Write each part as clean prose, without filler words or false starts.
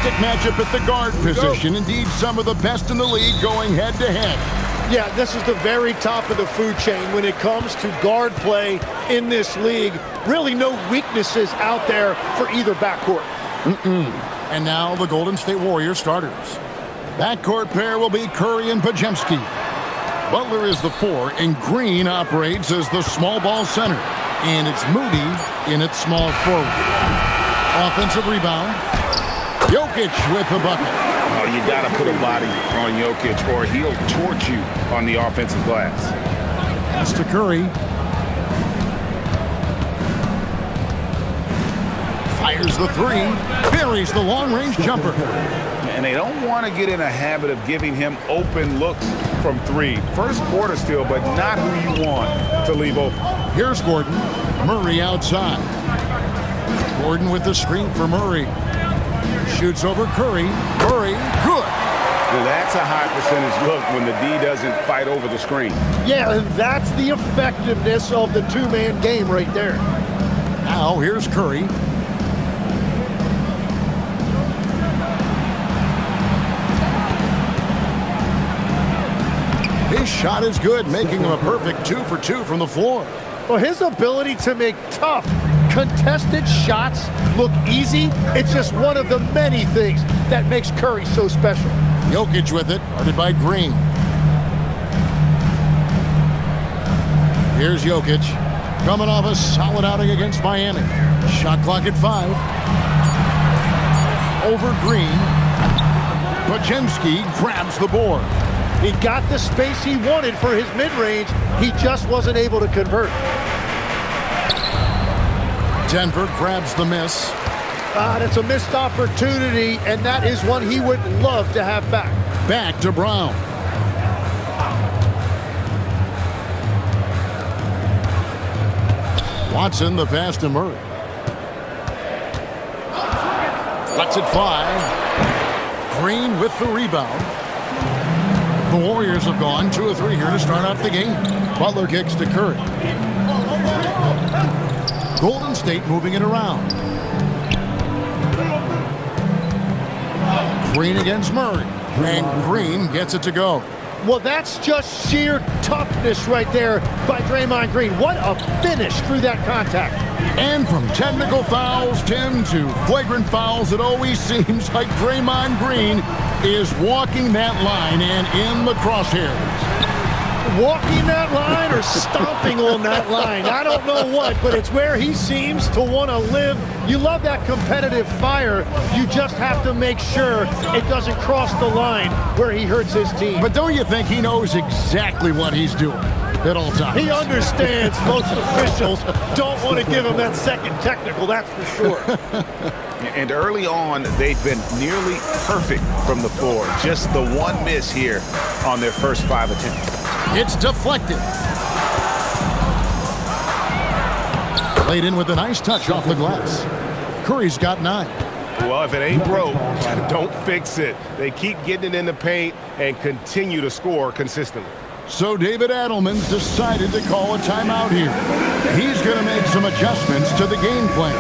Fantastic matchup at the guard position. Indeed, some of the best in the league going head-to-head. Yeah, this is the very top of the food chain when it comes to guard play in this league. Really no weaknesses out there for either backcourt. And now the Golden State Warriors starters. Backcourt pair will be Curry and Podziemski. Butler is the 4, and Green operates as the small ball center. And it's Moody in its small forward. Offensive rebound. Jokic with the bucket. Oh, you got to put a body on Jokic or he'll torch you on the offensive glass. Pass to Curry. Fires the 3. Buries the long-range jumper. And they don't want to get in a habit of giving him open looks from 3. First quarter still, but not who you want to leave open. Here's Gordon. Murray outside. Gordon with the screen for Murray. Shoots over Curry. Murray, good. Well, that's a high percentage look when the D doesn't fight over the screen. Yeah, and that's the effectiveness of the two-man game right there. Now here's Curry. His shot is good, making him a perfect 2 for 2 from the floor. Well, his ability to make tough, contested shots look easy, it's just one of the many things that makes Curry so special. Jokic with it, guarded by Green. Here's Jokic, coming off a solid outing against Miami. Shot clock at 5. Over Green. Podziemski grabs the board. He got the space he wanted for his mid-range. He just wasn't able to convert. Denver grabs the miss. That's a missed opportunity, and that is one he would love to have back. Back to Brown. Watson the pass to Murray. Lets it fly. Green with the rebound. The Warriors have gone 2 of 3 here to start off the game. Butler kicks to Curry. Golden State moving it around. Green against Murray. And Green gets it to go. Well, that's just sheer toughness right there by Draymond Green. What a finish through that contact. And from technical fouls, Tim, to flagrant fouls, it always seems like Draymond Green is walking that line and in the crosshairs. Walking that line or stomping on that line. I don't know what, but it's where he seems to want to live. You love that competitive fire. You just have to make sure it doesn't cross the line where he hurts his team. But don't you think he knows exactly what he's doing at all times? He understands most officials don't want to give him that second technical, that's for sure. And early on, they've been nearly perfect from the floor. Just the one miss here on their first 5 attempts. It's deflected. Played in with a nice touch off the glass. Curry's got 9. Well, if it ain't broke, don't fix it. They keep getting it in the paint and continue to score consistently. So David Adelman's decided to call a timeout here. He's going to make some adjustments to the game plan.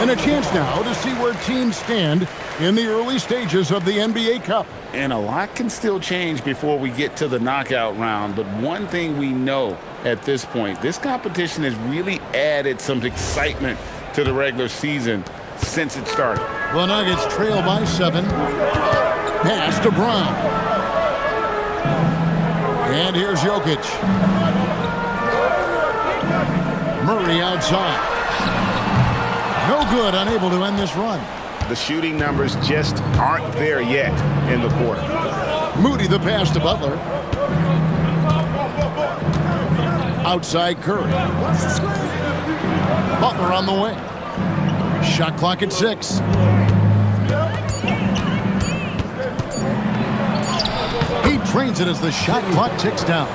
And a chance now to see where teams stand in the early stages of the NBA Cup. And a lot can still change before we get to the knockout round. But one thing we know at this point. This competition has really added some excitement to the regular season since it started. The Nuggets trail by 7. Pass to Brown. And here's Jokic. Murray outside. No good, unable to end this run. The shooting numbers just aren't there yet in the quarter. Moody the pass to Butler. Outside Curry. Butler on the wing. Shot clock at 6. He drains it as the shot clock ticks down.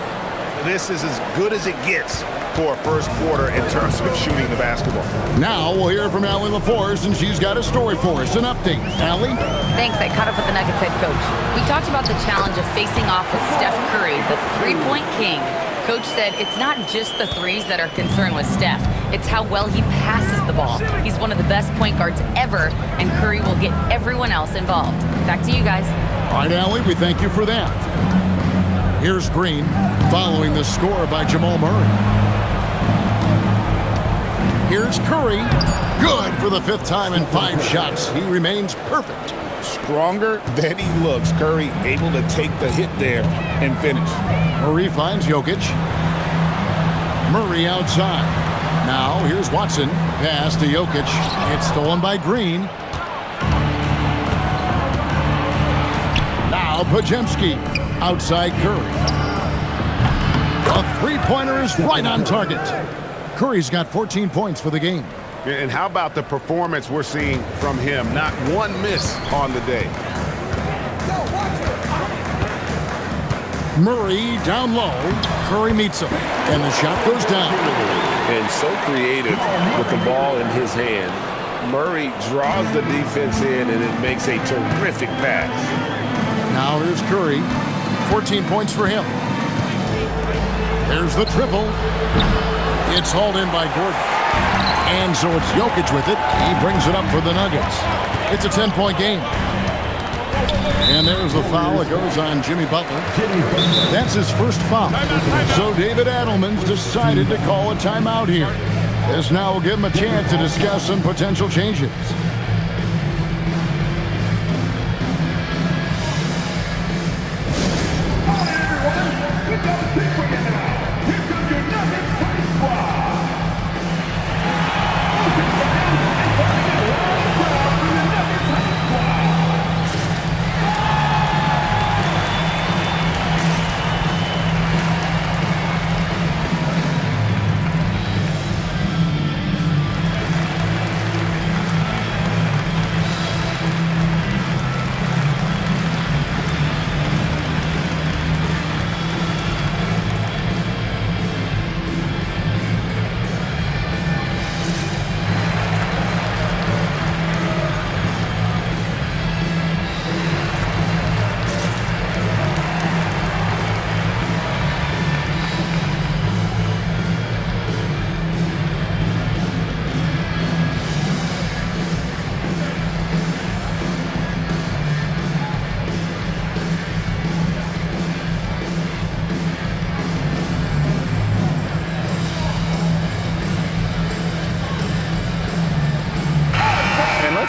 This is as good as it gets for a first quarter in terms of shooting the basketball. Now we'll hear from Allie LaForce, and she's got a story for us. An update. Allie? Thanks. I caught up with the Nuggets head coach. We talked about the challenge of facing off with Steph Curry, the three-point king. Coach said it's not just the threes that are concerned with Steph. It's how well he passes the ball. He's one of the best point guards ever, and Curry will get everyone else involved. Back to you guys. All right, Allie, we thank you for that. Here's Green following the score by Jamal Murray. Here's Curry. Good for the 5th time in 5 shots. He remains perfect. Stronger than he looks. Curry able to take the hit there and finish. Murray finds Jokic. Murray outside. Now here's Watson. Pass to Jokic. It's stolen by Green. Now Podziemski. Outside Curry. A three-pointer is right on target. Curry's got 14 points for the game. And how about the performance we're seeing from him? Not one miss on the day. Murray down low. Curry meets him. And the shot goes down. And so creative with the ball in his hand. Murray draws the defense in, and it makes a terrific pass. Now here's Curry. 14 points for him. There's the triple. It's hauled in by Gordon. And so it's Jokic with it. He brings it up for the Nuggets. It's a 10-point game. And there's the foul. It goes on Jimmy Butler. That's his first foul. So David Adelman's decided to call a timeout here. This now will give him a chance to discuss some potential changes.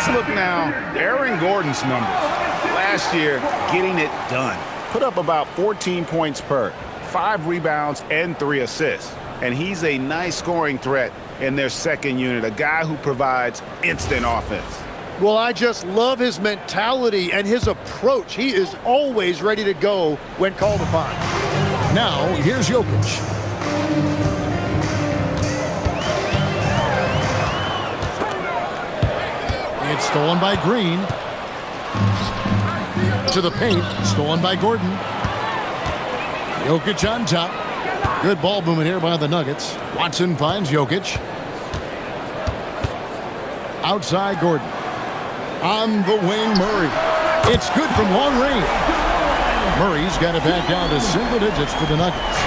Let's look now. Aaron Gordon's numbers. Last year, getting it done. Put up about 14 points per, 5 rebounds, and 3 assists. And he's a nice scoring threat in their second unit, a guy who provides instant offense. Well, I just love his mentality and his approach. He is always ready to go when called upon. Now, here's Jokic. It's stolen by Green. To the paint, stolen by Gordon. Jokic on top. Good ball movement here by the Nuggets. Watson finds Jokic. Outside Gordon. On the wing, Murray. It's good from long range. Murray's got it back down to single digits for the Nuggets.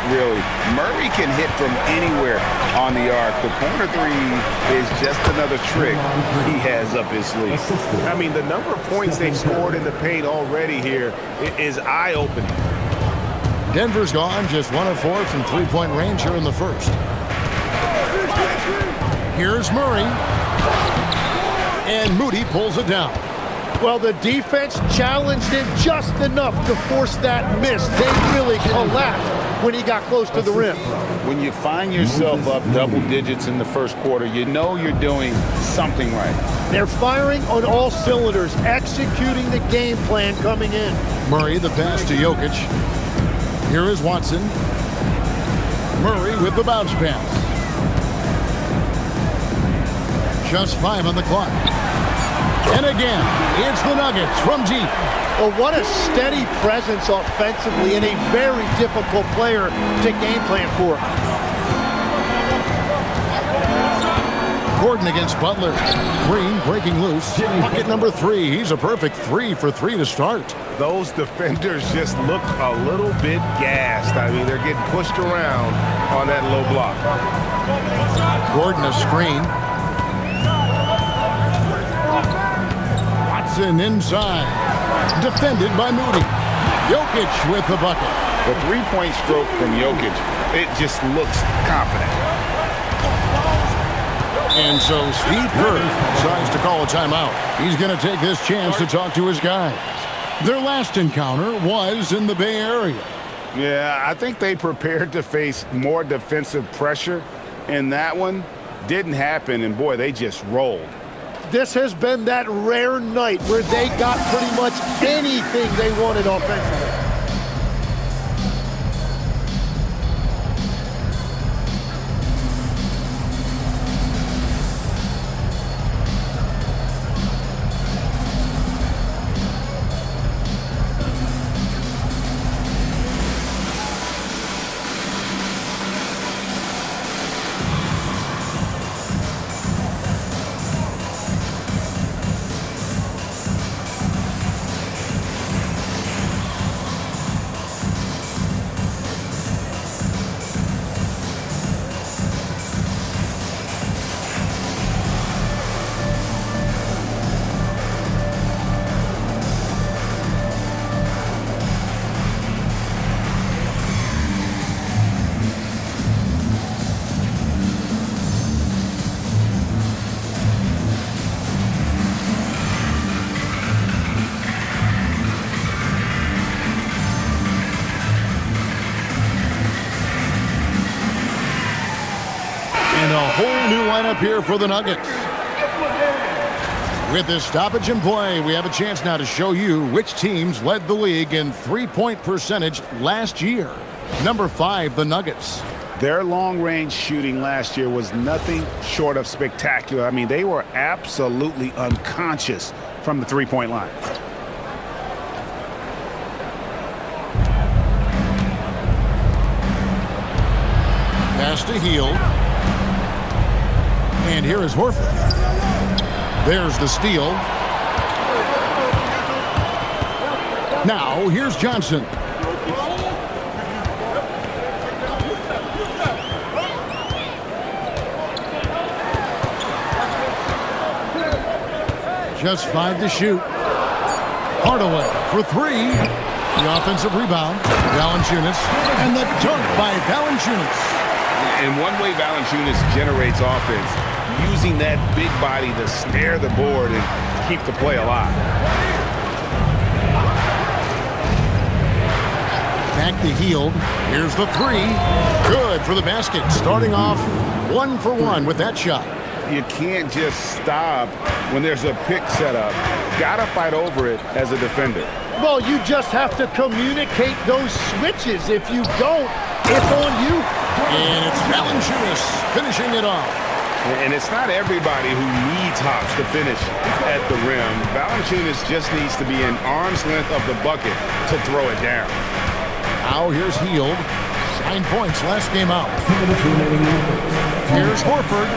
Really, Murray can hit from anywhere on the arc. The corner three is just another trick he has up his sleeve. I mean, the number of points they've scored in the paint already here is eye-opening. Denver's gone just 1 of 4 from three-point range here in the first. Here's Murray. And Moody pulls it down. Well, the defense challenged him just enough to force that miss. They really collapsed when he got close to the rim. When you find yourself up double digits in the first quarter, you know you're doing something right. They're firing on all cylinders, executing the game plan coming in. Murray, the pass to Jokic. Here is Watson. Murray with the bounce pass. Just 5 on the clock. And again, it's the Nuggets from deep. Well, what a steady presence offensively and a very difficult player to game plan for. Gordon against Butler. Green breaking loose. Bucket number 3. He's a perfect 3 for 3 to start. Those defenders just look a little bit gassed. I mean, they're getting pushed around on that low block. Gordon a screen. Watson inside. Defended by Moody. Jokic with the bucket. The three-point stroke from Jokic, it just looks confident. And so Steve Kerr decides to call a timeout. He's going to take this chance to talk to his guys. Their last encounter was in the Bay Area. Yeah, I think they prepared to face more defensive pressure, and that one didn't happen, and boy, they just rolled. This has been that rare night where they got pretty much anything they wanted offensively. Whole new lineup here for the Nuggets. With this stoppage in play, we have a chance now to show you which teams led the league in three-point percentage last year. Number 5, the Nuggets. Their long-range shooting last year was nothing short of spectacular. I mean, they were absolutely unconscious from the three-point line. Pass to Hield. And here is Horford. There's the steal. Now, here's Johnson. Just 5 to shoot. Hardaway for 3. The offensive rebound. Valanciunas. And the dunk by Valanciunas. And one way Valanciunas generates offense, using that big body to snare the board and keep the play alive. Back to Hield. Here's the 3. Good for the basket. Starting off 1 for 1 with that shot. You can't just stop when there's a pick set up. Gotta fight over it as a defender. Well, you just have to communicate those switches. If you don't, it's on you. And it's Valanciunas finishing it off. And it's not everybody who needs hops to finish at the rim. Valanciunas just needs to be an arm's length of the bucket to throw it down. Now here's Hield. 9 points last game out. Here's Horford.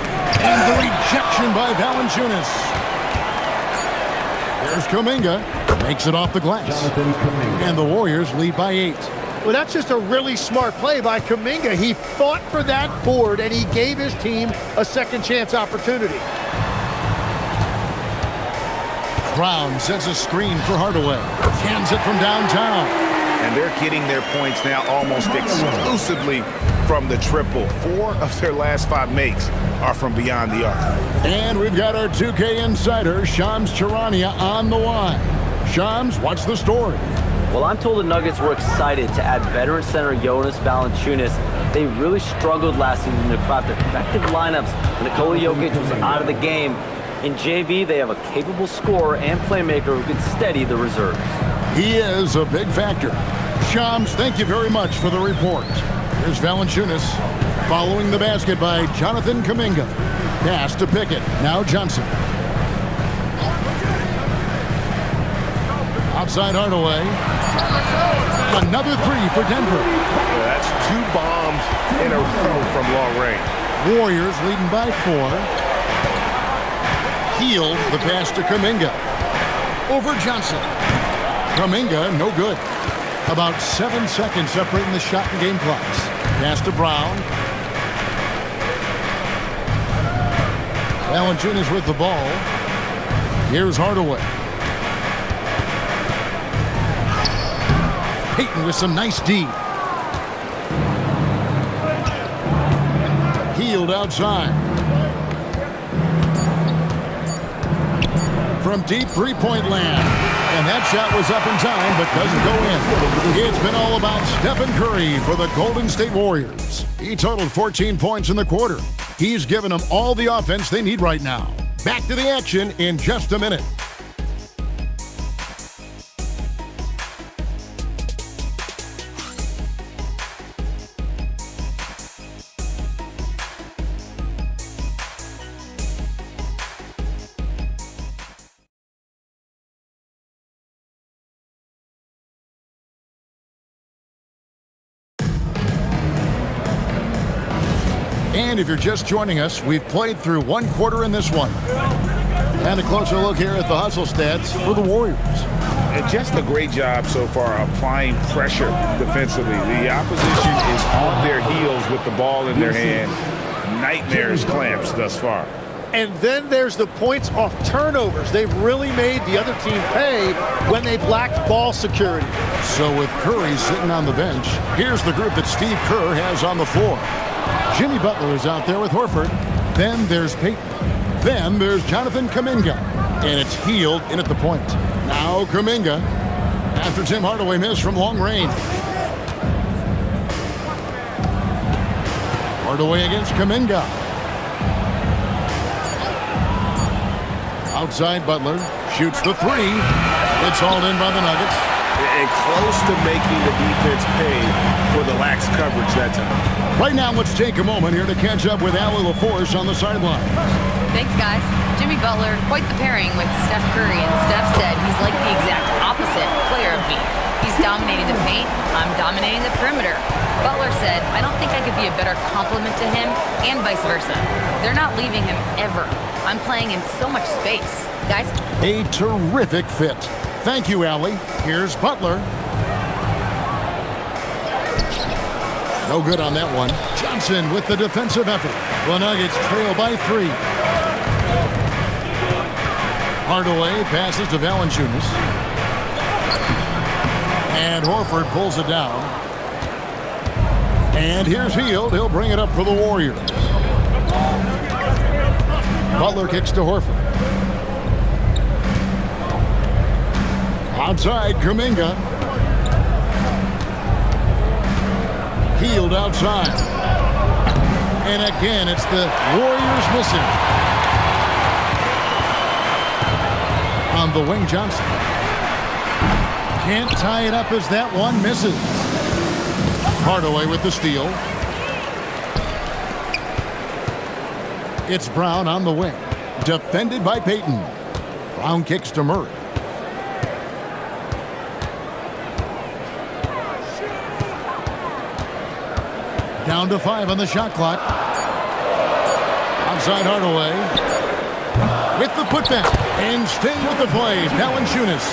And the rejection by Valanciunas. Here's Kuminga. Makes it off the glass. And the Warriors lead by 8. Well, that's just a really smart play by Kuminga. He fought for that board, and he gave his team a second chance opportunity. Brown sets a screen for Hardaway. Cans it from downtown. and they're getting their points now almost exclusively from the triple. 4 of their last 5 makes are from beyond the arc. And we've got our 2K insider, Shams Charania, on the line. Shams, what's the story? Well, I'm told the Nuggets were excited to add veteran center Jonas Valanciunas. They really struggled last season to craft effective lineups when Nikola Jokic was out of the game. In JV, they have a capable scorer and playmaker who can steady the reserves. He is a big factor. Shams, thank you very much for the report. Here's Valanciunas following the basket by Jonathan Kuminga. Pass to Pickett. Now Johnson. Outside Hardaway. Another 3 for Denver. That's 2 bombs in a row from long range. Warriors leading by 4. Heal the pass to Kuminga. Over Johnson. Kuminga, no good. About 7 seconds separating the shot and game clocks. Pass to Brown. Valanciunas with the ball. Here's Hardaway. Payton with some nice D. Healed outside. From deep three-point land. And that shot was up in time, but doesn't go in. It's been all about Stephen Curry for the Golden State Warriors. He totaled 14 points in the quarter. He's given them all the offense they need right now. Back to the action in just a minute. And if you're just joining us, we've played through 1 quarter in this one. And a closer look here at the hustle stats for the Warriors. And just a great job so far applying pressure defensively. The opposition is on their heels with the ball in their hand. Nightmares clamps thus far. And then there's the points off turnovers. They've really made the other team pay when they've lacked ball security. So with Curry sitting on the bench, here's the group that Steve Kerr has on the floor. Jimmy Butler is out there with Horford. Then there's Payton. Then there's Jonathan Kuminga. And it's Healed in at the point. Now Kuminga after Tim Hardaway missed from long range. Hardaway against Kuminga. Outside Butler. Shoots the 3. It's hauled in by the Nuggets. And close to making the defense pay for the lax coverage that time. Right now, let's take a moment here to catch up with Allie LaForce on the sideline. Thanks, guys. Jimmy Butler, quite the pairing with Steph Curry, and Steph said he's like the exact opposite player of me. He's dominating the paint, I'm dominating the perimeter. Butler said, I don't think I could be a better complement to him, and vice versa. They're not leaving him ever. I'm playing in so much space. Guys? A terrific fit. Thank you, Allie. Here's Butler. No good on that one. Johnson with the defensive effort. The Nuggets trail by 3. Hardaway passes to Valanciunas. And Horford pulls it down. And here's Healed. He'll bring it up for the Warriors. Butler kicks to Horford. Outside, Kuminga. Healed outside. And again, it's the Warriors missing. On the wing, Johnson. Can't tie it up as that one misses. Hardaway with the steal. It's Brown on the wing. Defended by Payton. Brown kicks to Murray. Down to 5 on the shot clock. Outside Hardaway. With the putback. And staying with the play, Valanciunas.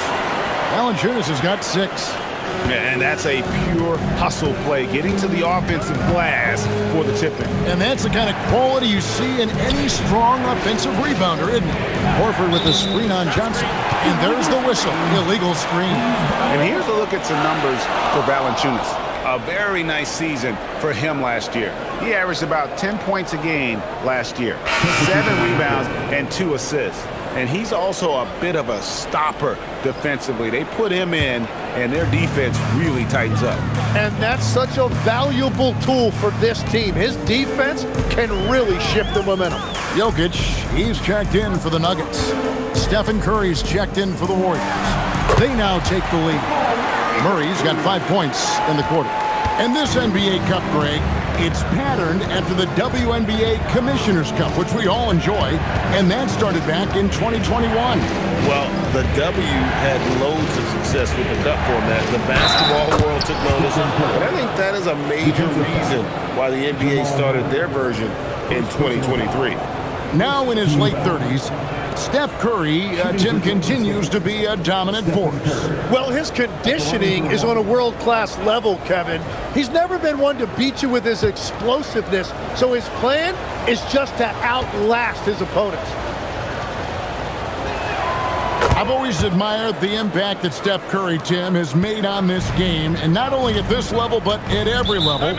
Valanciunas has got 6. And that's a pure hustle play, getting to the offensive glass for the tip-in. And that's the kind of quality you see in any strong offensive rebounder, isn't it? Horford with the screen on Johnson. And there's the whistle. Illegal screen. And here's a look at some numbers for Valanciunas. A very nice season for him last year. He averaged about 10 points a game last year, 7 rebounds and 2 assists. And he's also a bit of a stopper defensively. They put him in, and their defense really tightens up. And that's such a valuable tool for this team. His defense can really shift the momentum. Jokic, he's checked in for the Nuggets. Stephen Curry's checked in for the Warriors. They now take the lead. Murray's got 5 points in the quarter. And this NBA Cup, Greg, it's patterned after the WNBA Commissioner's Cup, which we all enjoy, and that started back in 2021. Well, the W had loads of success with the Cup format. The basketball world took notice, and I think that is a major reason why the NBA started their version in 2023. Now in his late 30s, Steph Curry, Tim, continues to be a dominant force. Well, his conditioning is on a world-class level, Kevin. He's never been one to beat you with his explosiveness, so his plan is just to outlast his opponents. I've always admired the impact that Steph Curry, Tim, has made on this game, and not only at this level, but at every level.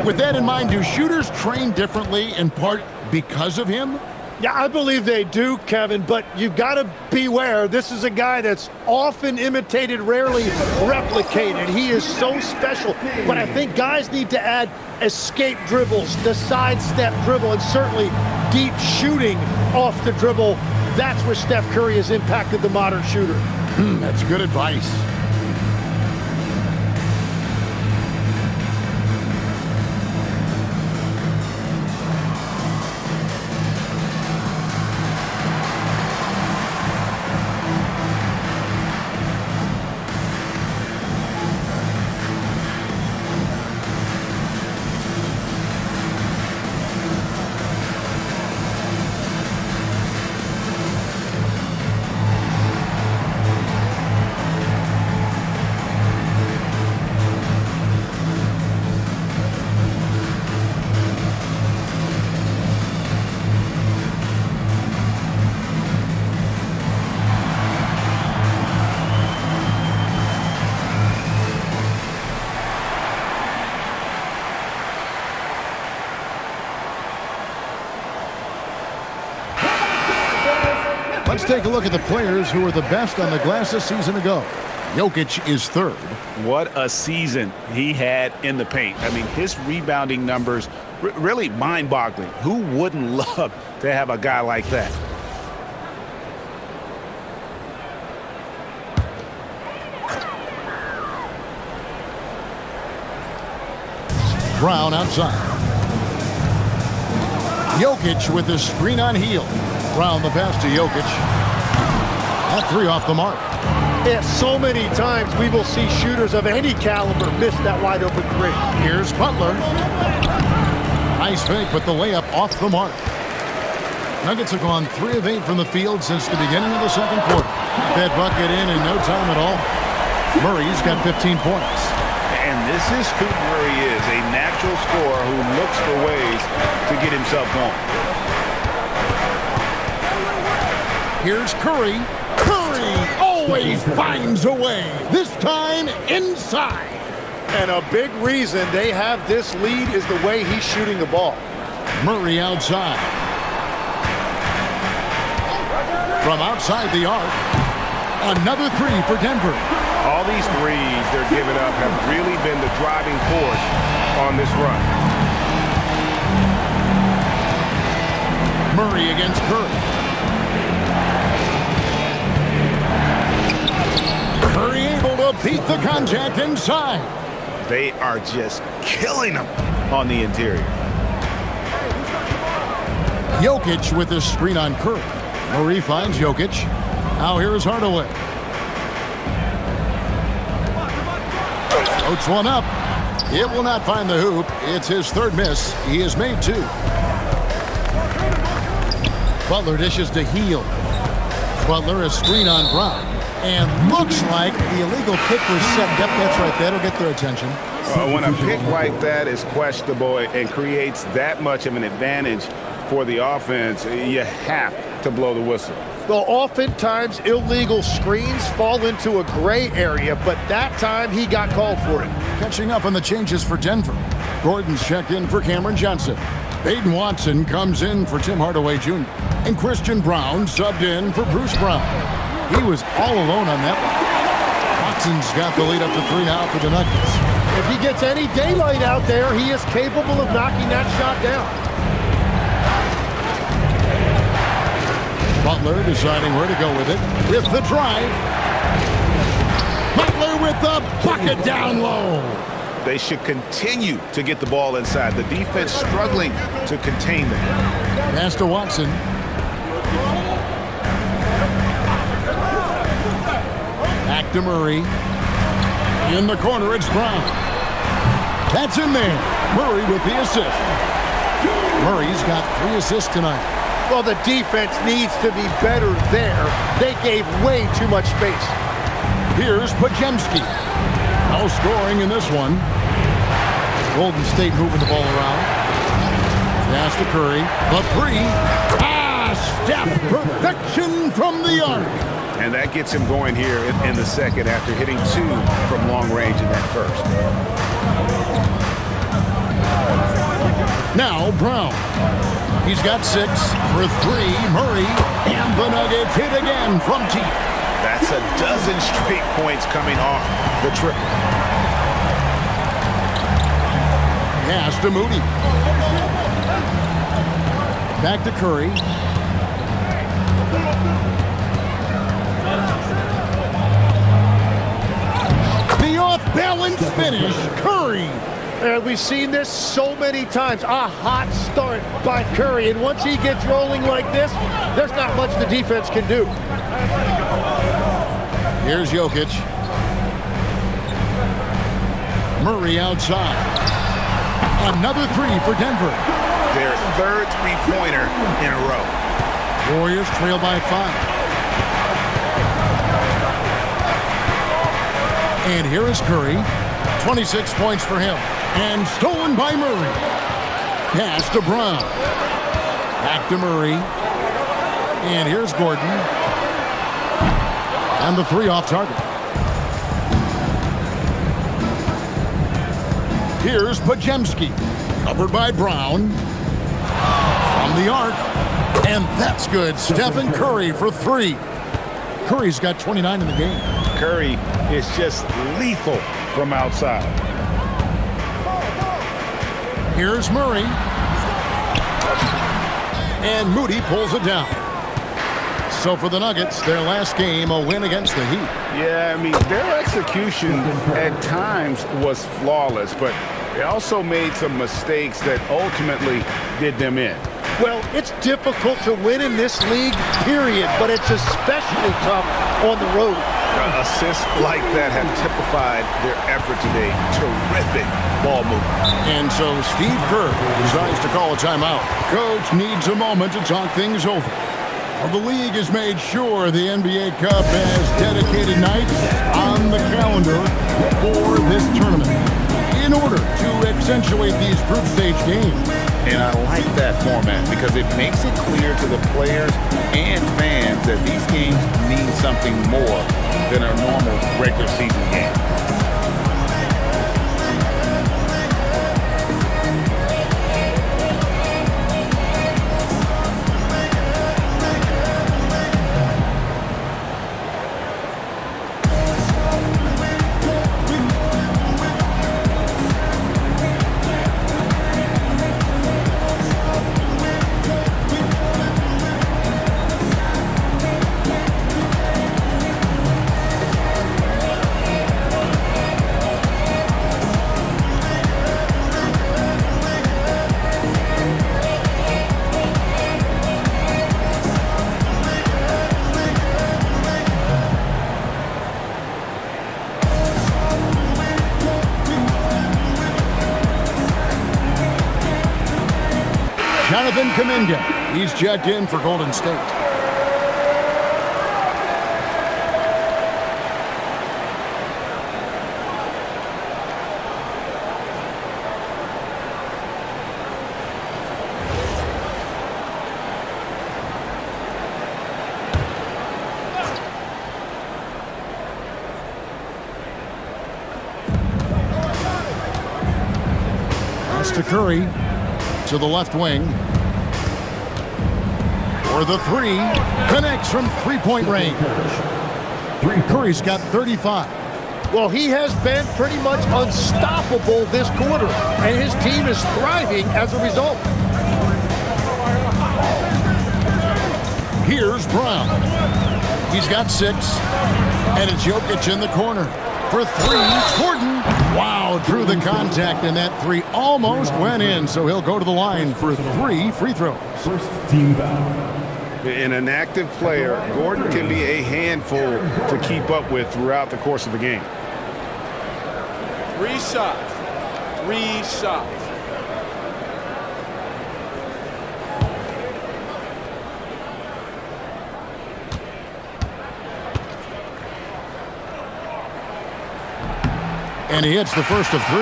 With that in mind, do shooters train differently in part because of him? Yeah, I believe they do, Kevin, but you've got to beware. This is a guy that's often imitated, rarely replicated. He is so special, but I think guys need to add escape dribbles, the sidestep dribble, and certainly deep shooting off the dribble. That's where Steph Curry has impacted the modern shooter. That's good advice. Let's take a look at the players who were the best on the glass a season ago. Jokic is third. What a season he had in the paint. I mean, his rebounding numbers, really mind-boggling. Who wouldn't love to have a guy like that? Brown outside. Jokic with the screen on heel. Brown the pass to Jokic. That three off the mark. Yeah, so many times we will see shooters of any caliber miss that wide open three. Here's Butler. Nice fake, but the layup off the mark. Nuggets have gone 3 of 8 from the field since the beginning of the second quarter. That bucket in no time at all. Murray's got 15 points. And this is who Murray is, a natural scorer who looks for ways to get himself going. Here's Curry. Curry always finds a way. This time inside. And a big reason they have this lead is the way he's shooting the ball. Murray outside. From outside the arc. Another three for Denver. All these threes they're giving up have really been the driving force on this run. Murray against Curry. Curry able to beat the contact inside. They are just killing them on the interior. Jokic with the screen on Curry. Murray finds Jokic. Now here is Hardaway. Floats one up. It will not find the hoop. It's his third miss. He has made 2. Butler dishes to Heel. Butler a screen on Brown. And looks like the illegal kick was set. Yep, that's right. That'll get their attention. When a pick like that is questionable and creates that much of an advantage for the offense, you have to blow the whistle. Well, oftentimes illegal screens fall into a gray area, but that time he got called for it. Catching up on the changes for Denver. Gordon's checked in for Cameron Johnson. Baden Watson comes in for Tim Hardaway Jr. And Christian Brown subbed in for Bruce Brown. He was all alone on that one. Watson's got the lead up to 3 now for the Nuggets. If he gets any daylight out there, he is capable of knocking that shot down. Butler deciding where to go with it. With the drive. Butler with the bucket down low. They should continue to get the ball inside. The defense struggling to contain them. Pass to Watson. Back to Murray. In the corner, it's Brown. That's in there. Murray with the assist. Murray's got 3 assists tonight. Well, the defense needs to be better there. They gave way too much space. Here's Podziemski. No scoring in this one. Golden State moving the ball around. Pass to Curry. The 3. Steph. Perfection from the arc. And that gets him going here in the second after hitting 2 from long range in that first. Now Brown. He's got 6 for 3. Murray. And the Nuggets hit again from deep. That's a dozen straight points coming off the triple. Pass to Moody. Back to Curry. The off-balance finish. Curry. And we've seen this so many times. A hot start by Curry. And once he gets rolling like this, there's not much the defense can do. Here's Jokic. Murray outside. Another 3 for Denver. Their third three-pointer in a row. Warriors trail by 5. And here is Curry. 26 points for him. And stolen by Murray. Pass to Brown. Back to Murray. And here's Gordon. And the 3 off target. Here's Podziemski. Covered by Brown. From the arc. And that's good. Stephen Curry for 3. Curry's got 29 in the game. Curry is just lethal from outside. Here's Murray. And Moody pulls it down. So for the Nuggets, their last game, a win against the Heat. Yeah, I mean, their execution at times was flawless, but they also made some mistakes that ultimately did them in. Well, it's difficult to win in this league, period, but it's especially tough on the road. Assists like that have typified their effort today. Terrific ball movement. And so Steve Kerr decides to call a timeout. Coach needs a moment to talk things over. Well, the league has made sure the NBA Cup has dedicated nights on the calendar for this tournament in order to accentuate these group stage games. And I like that format because it makes it clear to the players and fans that these games mean something more than a normal regular season game. Jonathan Kuminga. He's checked in for Golden State. Gets to Curry. To the left wing. For the three. Connects from three-point range. Curry's got 35. Well, he has been pretty much unstoppable this quarter, and his team is thriving as a result. Here's Brown. He's got 6, and it's Jokic in the corner. For 3, Gordon. Wow, drew the contact, and that 3 almost went in, so he'll go to the line for 3 free throws. First team foul. In an active player, Gordon can be a handful to keep up with throughout the course of the game. 3 shots. 3 shots. And he hits the first of 3.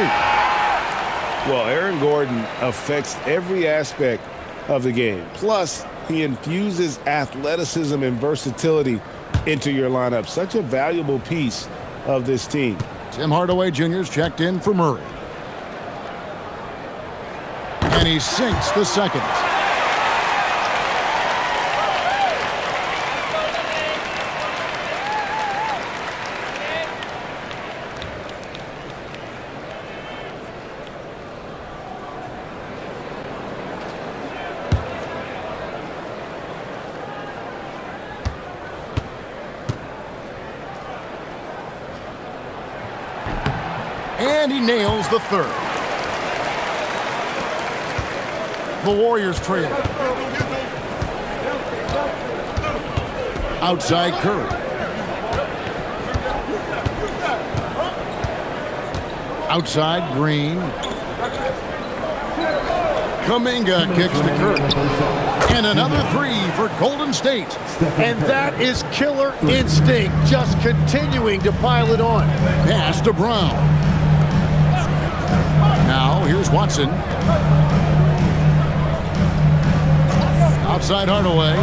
Well, Aaron Gordon affects every aspect of the game. Plus, he infuses athleticism and versatility into your lineup. Such a valuable piece of this team. Tim Hardaway Jr.'s checked in for Murray. And he sinks the second. And he nails the third. The Warriors trail. Outside Curry. Outside Green. Kuminga kicks to Curry. And another 3 for Golden State. And that is killer instinct, just continuing to pile it on. Pass to Brown. Now, here's Watson. Outside Hardaway.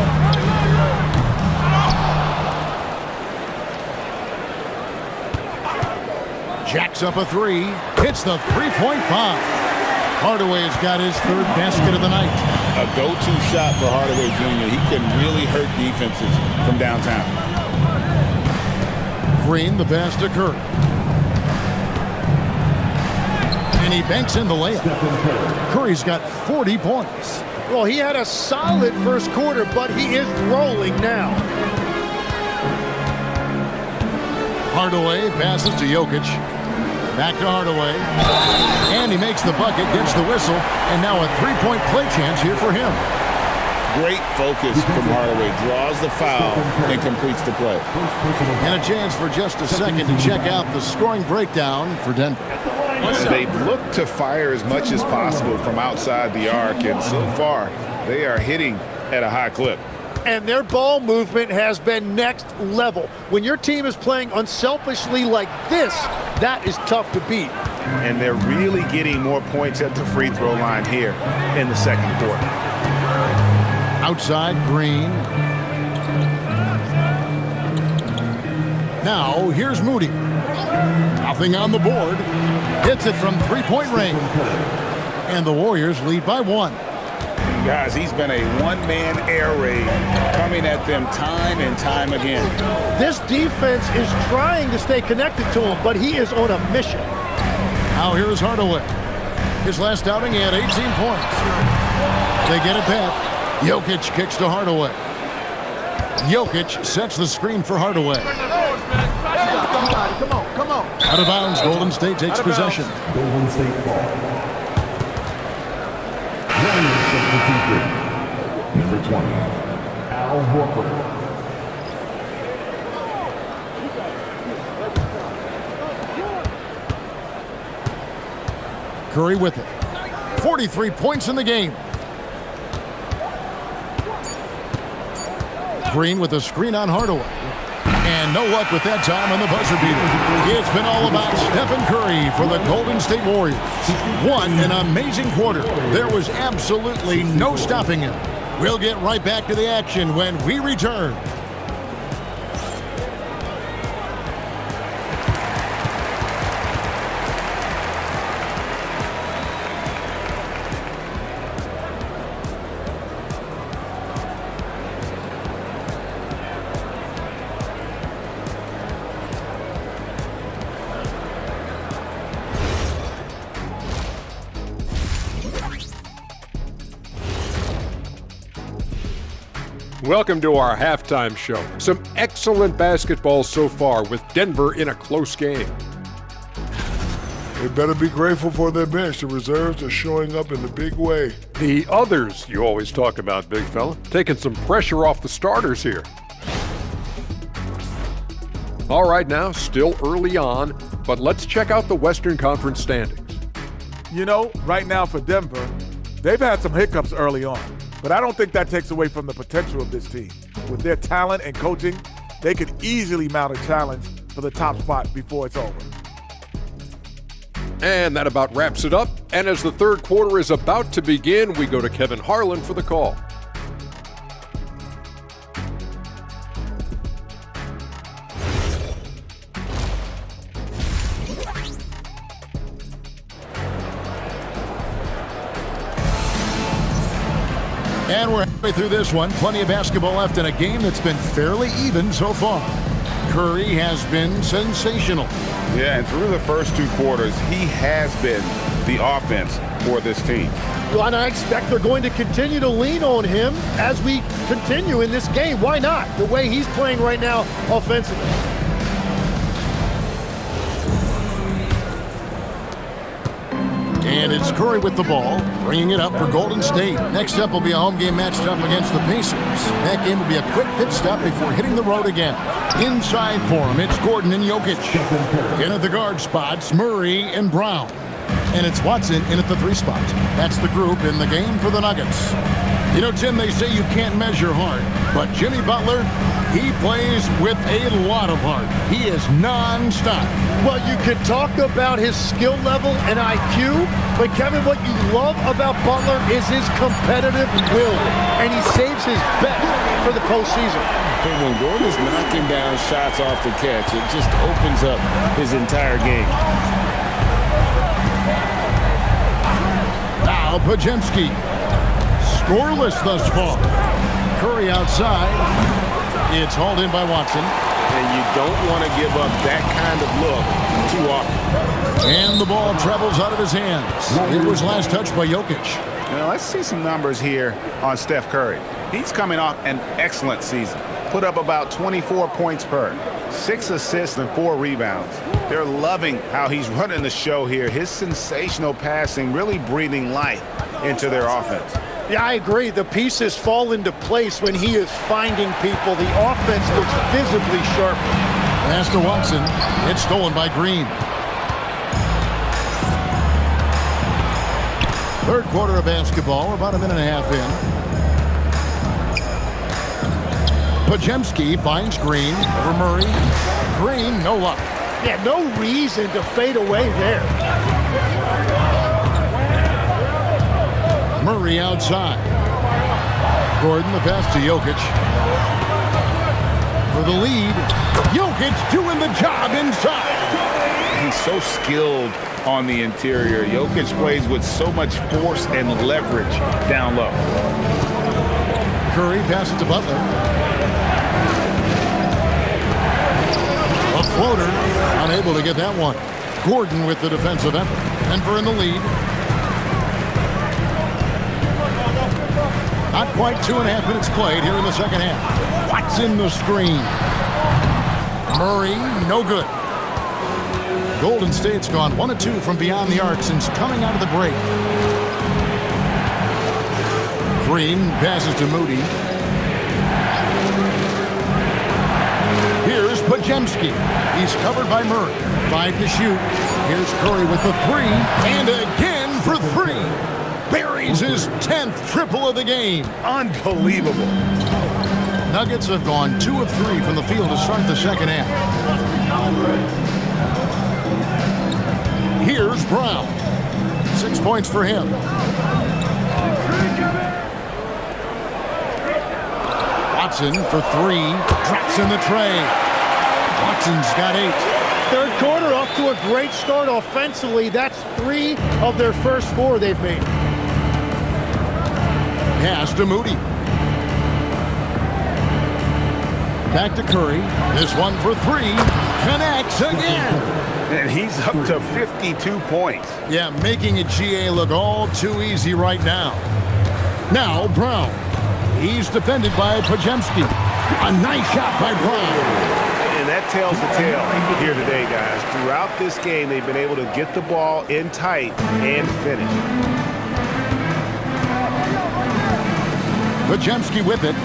Jacks up a 3. Hits the three-point bomb. Hardaway's got his 3rd basket of the night. A go-to shot for Hardaway Jr. He can really hurt defenses from downtown. Green, the pass to Curry. And he banks in the layup. Curry's got 40 points. Well, he had a solid first quarter, but he is rolling now. Hardaway passes to Jokic. Back to Hardaway. And he makes the bucket, gets the whistle, and now a three-point play chance here for him. Great focus from Hardaway. Draws the foul and completes the play. And a chance for just a second to check out the scoring breakdown for Denver. They've looked to fire as much as possible from outside the arc, and so far, they are hitting at a high clip. And their ball movement has been next level. When your team is playing unselfishly like this, that is tough to beat. And they're really getting more points at the free throw line here in the second quarter. Outside Green. Now, here's Moody. Nothing on the board. Hits it from three-point range. And the Warriors lead by 1. Guys, he's been a one-man air raid coming at them time and time again. This defense is trying to stay connected to him, but he is on a mission. Now here's Hardaway. His last outing, he had 18 points. They get it back. Jokic kicks to Hardaway. Jokic sets the screen for Hardaway. Come on. Out of bounds, Golden State takes possession. Golden State ball. Number 20, Al Horford. Curry with it. 43 points in the game. Green with a screen on Hardaway. And no luck with that time on the buzzer beater. It's been all about Stephen Curry for the Golden State Warriors. An amazing quarter. There was absolutely no stopping him. We'll get right back to the action when we return. Welcome to our halftime show. Some excellent basketball so far with Denver in a close game. They better be grateful for their bench. The reserves are showing up in a big way. The others you always talk about, big fella, taking some pressure off the starters here. All right, now, still early on, but let's check out the Western Conference standings. You know, right now for Denver, they've had some hiccups early on, but I don't think that takes away from the potential of this team. With their talent and coaching, they could easily mount a challenge for the top spot before it's over. And that about wraps it up. And as the third quarter is about to begin, we go to Kevin Harlan for the call. And we're halfway through this one. Plenty of basketball left in a game that's been fairly even so far. Curry has been sensational. Yeah, and through the first two quarters, he has been the offense for this team. Well, and I expect they're going to continue to lean on him as we continue in this game. Why not? The way he's playing right now offensively. And it's Curry with the ball, bringing it up for Golden State. Next up will be a home game matched up against the Pacers. That game will be a quick pit stop before hitting the road again. Inside for him, it's Gordon and Jokic. In at the guard spots, Murray and Brown. And it's Watson in at the three spot. That's the group in the game for the Nuggets. You know, Tim, they say you can't measure heart, but Jimmy Butler, he plays with a lot of heart. He is non-stop. Well, you can talk about his skill level and IQ, but Kevin, what you love about Butler is his competitive will, and he saves his best for the postseason. And when Gordon is knocking down shots off the catch, it just opens up his entire game. Now Podziemski. Scoreless thus far. Curry outside. It's hauled in by Watson. And you don't want to give up that kind of look too often. And the ball travels out of his hands. It was last touched by Jokic. Now, let's see some numbers here on Steph Curry. He's coming off an excellent season. Put up about 24 points per, 6 assists and 4 rebounds. They're loving how he's running the show here. His sensational passing really breathing life into their offense. Yeah, I agree. The pieces fall into place when he is finding people. The offense looks visibly sharp. Pass to Watson. It's stolen by Green. Third quarter of basketball, about a minute and a half in. Podziemski finds Green over Murray. Green, no luck. Yeah, no reason to fade away there. Murray outside. Gordon, the pass to Jokic. For the lead. Jokic doing the job inside. He's so skilled on the interior. Jokic plays with so much force and leverage down low. Curry passes to Butler. A floater. Unable to get that one. Gordon with the defensive effort. Denver in the lead. Not quite 2.5 minutes played here in the second half. Watson the screen. Murray, no good. Golden State's gone 1 of 2 from beyond the arc since coming out of the break. Green passes to Moody. Here's Podziemski. He's covered by Murray. 5 to shoot. Here's Curry with the 3. And again for 3. Buries his 10th triple of the game. Unbelievable. Nuggets have gone 2 of 3 from the field to start the second half. Here's Brown. 6 points for him. Watson for 3. Drops in the tray. Watson's got 8. Third quarter off to a great start offensively. That's 3 of their first 4 they've made. Pass to Moody. Back to Curry. This one for 3. Connects again. And he's up to 52 points. Yeah, making it GA look all too easy right now. Now Brown. He's defended by Podziemski. A nice shot by Brown. And that tells the tale here today, guys. Throughout this game, they've been able to get the ball in tight and finish. Podziemski with it.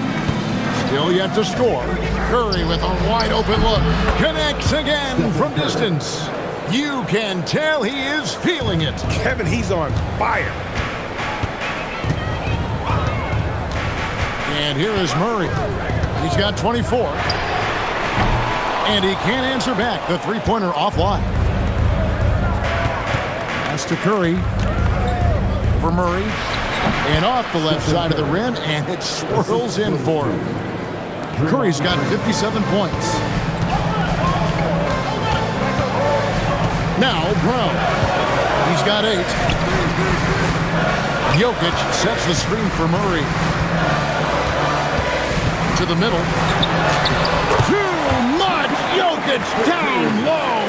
Still yet to score. Curry with a wide open look. Connects again from distance. You can tell he is feeling it. Kevin, he's on fire. And here is Murray. He's got 24. And he can't answer back. The three-pointer offline. Pass to Curry. For Murray. And off the left side of the rim. And it swirls in for him. Curry's got 57 points. Now Brown. He's got 8. Jokic sets the screen for Murray. To the middle. Too much! Jokic down low!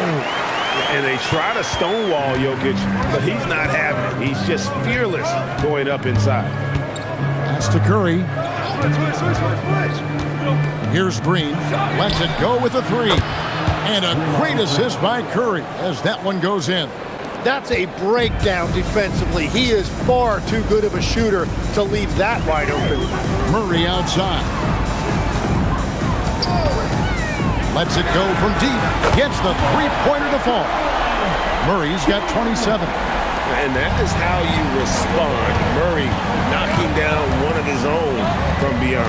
And they try to stonewall Jokic, but he's not having it. He's just fearless going up inside. Pass to Curry. Here's Green. Lets it go with a 3. And a great assist by Curry as that one goes in. That's a breakdown defensively. He is far too good of a shooter to leave that wide open. Murray outside. Lets it go from deep. Gets the three-pointer to fall. Murray's got 27. And that is how you respond. Murray knocking down one of his own from beyond.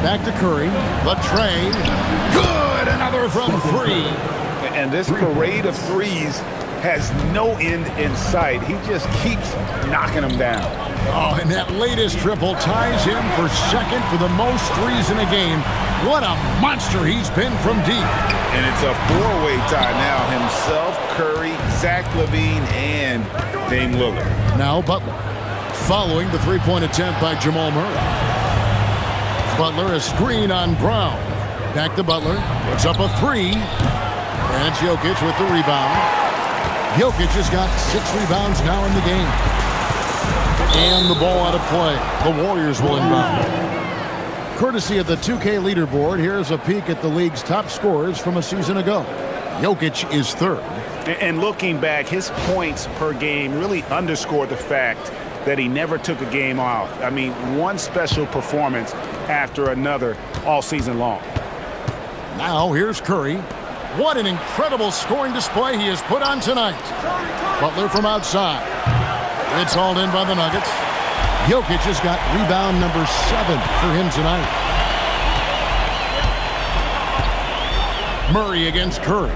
Back to Curry. The tray. Good! Another from 3. And this parade of threes has no end in sight. He just keeps knocking them down. Oh, and that latest triple ties him for second for the most threes in a game. What a monster he's been from deep. And it's a four-way tie now. Himself, Curry, Zach LaVine, and Dame Lillard. Now Butler. Following the three-point attempt by Jamal Murray. Butler, a screen on Brown. Back to Butler. Puts up a 3. And it's Jokic with the rebound. Jokic has got 6 rebounds now in the game. And the ball out of play. The Warriors will inbound. Courtesy of the 2K leaderboard, here's a peek at the league's top scorers from a season ago. Jokic is 3rd. And looking back, his points per game really underscored the fact that he never took a game off. I mean, one special performance after another all season long. Now here's Curry. What an incredible scoring display he has put on tonight. Butler from outside. It's hauled in by the Nuggets. Jokic has got rebound number 7 for him tonight. Murray against Curry.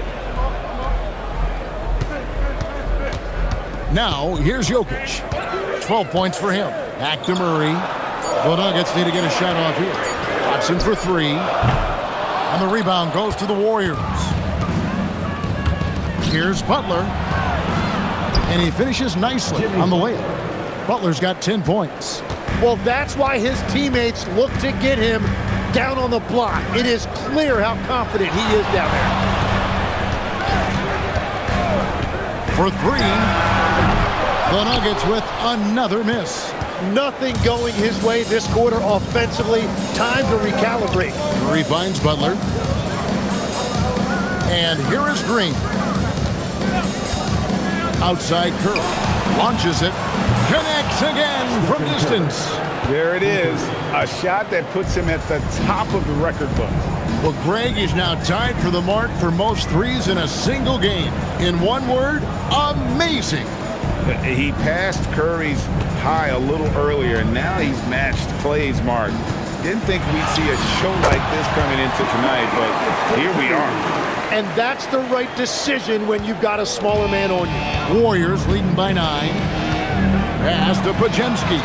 Now here's Jokic. 12 points for him. Back to Murray. The Nuggets need to get a shot off here. Watson for 3. And the rebound goes to the Warriors. Here's Butler. And he finishes nicely on the layup. Butler's got 10 points. Well, that's why his teammates look to get him down on the block. It is clear how confident he is down there. For 3. The Nuggets with another miss. Nothing going his way this quarter offensively. Time to recalibrate. Curry finds Butler. And here is Green. Outside Curry. Launches it. Connects again from distance. There it is. A shot that puts him at the top of the record book. Well, Greg is now tied for the mark for most threes in a single game. In one word, amazing. He passed Curry's high a little earlier, and now he's matched Clay's mark. Didn't think we'd see a show like this coming into tonight, but here we are. And that's the right decision when you've got a smaller man on you. Warriors leading by 9. Pass to Podziemski.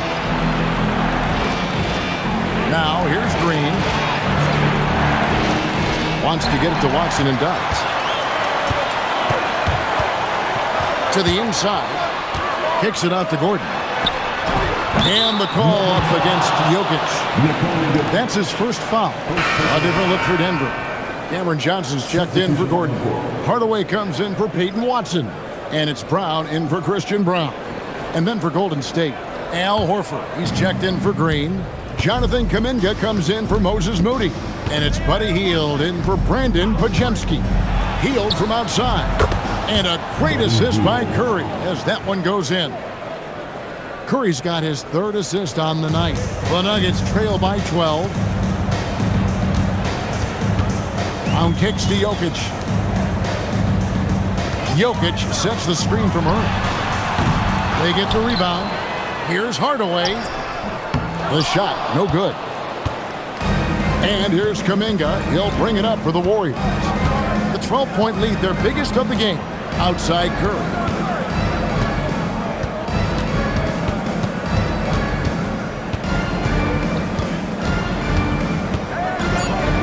Now here's Green. Wants to get it to Watson and does. To the inside. Kicks it out to Gordon. And the call up against Jokic. That's his first foul. A different look for Denver. Cameron Johnson's checked in for Gordon. Hardaway comes in for Peyton Watson. And it's Brown in for Christian Brown. And then for Golden State, Al Horford, he's checked in for Green. Jonathan Kuminga comes in for Moses Moody. And it's Buddy Hield in for Brandon Pajemski. Hield from outside. And a great assist by Curry as that one goes in. Curry's got his third assist on the night. The Nuggets trail by 12. On kicks to Jokic. Jokic sets the screen from Murray. They get the rebound. Here's Hardaway. The shot, no good. And here's Kuminga. He'll bring it up for the Warriors. The 12-point lead, their biggest of the game, outside Curry.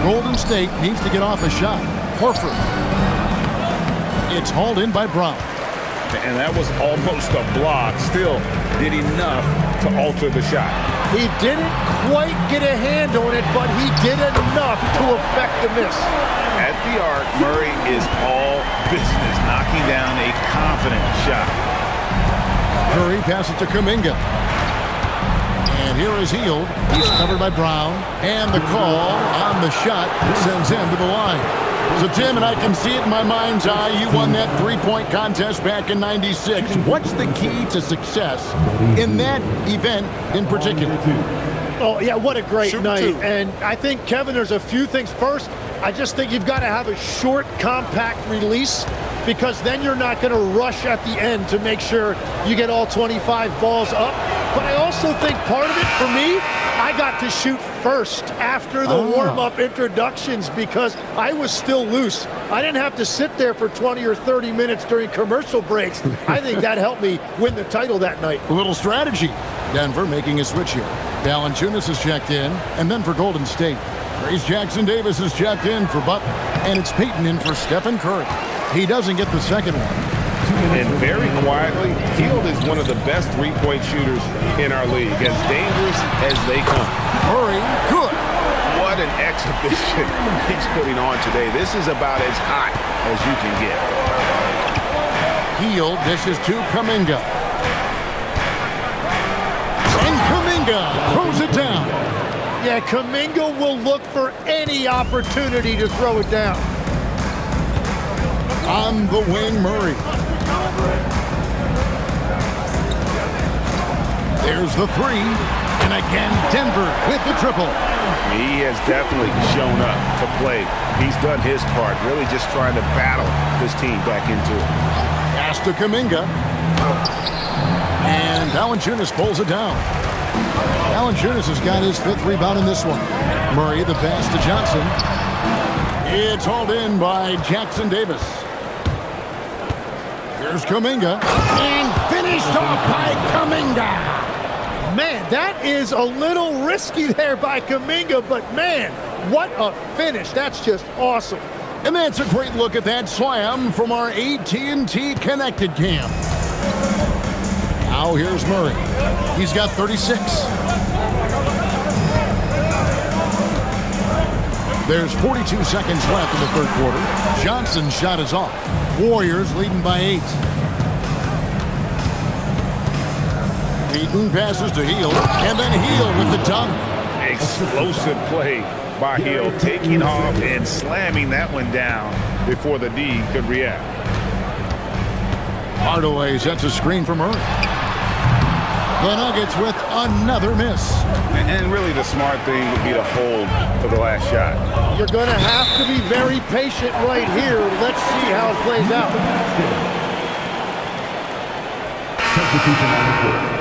Golden State needs to get off a shot. Horford. It's hauled in by Brown. And that was almost a block. Still did enough to alter the shot. He didn't quite get a hand on it, but he did enough to affect the miss. At the arc, Murray is all business, knocking down a confident shot. Curry passes to Kuminga. And here is Hield. He's covered by Brown. And the call on the shot sends him to the line. So, Tim, and I can see it in my mind's eye, you won that three-point contest back in '96. What's the key to success in that event in particular? Oh, yeah, what a great night. And I think, Kevin, there's a few things. First, I just think you've got to have a short, compact release because then you're not going to rush at the end to make sure you get all 25 balls up. But I also think part of it, for me, I got to shoot first after the warm-up introductions because I was still loose. I didn't have to sit there for 20 or 30 minutes during commercial breaks. I think that helped me win the title that night. A little strategy. Denver making a switch here. Valanciunas is checked in, and then for Golden State. Trace Jackson-Davis is checked in for Butler, and it's Peyton in for Stephen Curry. He doesn't get the second one. And very quietly, Hield is one of the best three-point shooters in our league, as dangerous as they come. Curry, good. What an exhibition he's putting on today. This is about as hot as you can get. Hield dishes to Kuminga. And Kuminga throws it down. Yeah, Kuminga will look for any opportunity to throw it down. On the wing, Murray. There's the three. And again, Denver with the triple. He has definitely shown up to play. He's done his part, really just trying to battle this team back into it. Pass to Kuminga. And Valanciunas pulls it down. Valanciunas has got his fifth rebound in this one. Murray, the pass to Johnson. It's hauled in by Jackson-Davis. Here's Kuminga. And finished off by Kuminga. Man, that is a little risky there by Kuminga, but man, what a finish. That's just awesome. And that's a great look at that slam from our AT&T Connected Cam. Now here's Murray. He's got 36. There's 42 seconds left in the third quarter. Johnson's shot is off. Warriors leading by 8. Peyton passes to Hield, and then Hield with the dunk. Explosive play by Hield, taking off and slamming that one down before the D could react. Hardaway sets a screen for Murray. The Nuggets with another miss. And really the smart thing would be to hold for the last shot. You're going to have to be very patient right here. Let's see how it plays out. Substitution on the court.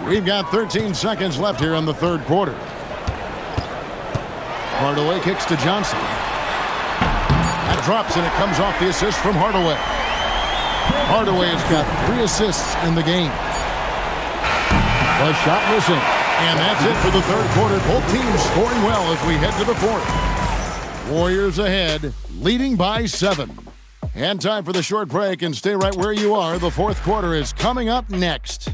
We've got 13 seconds left here in the third quarter. Hardaway kicks to Johnson. That drops, and it comes off the assist from Hardaway. Hardaway has got 3 assists in the game. The shot missing. And that's it for the third quarter. Both teams scoring well as we head to the fourth. Warriors ahead, leading by 7. And time for the short break, and stay right where you are. The fourth quarter is coming up next.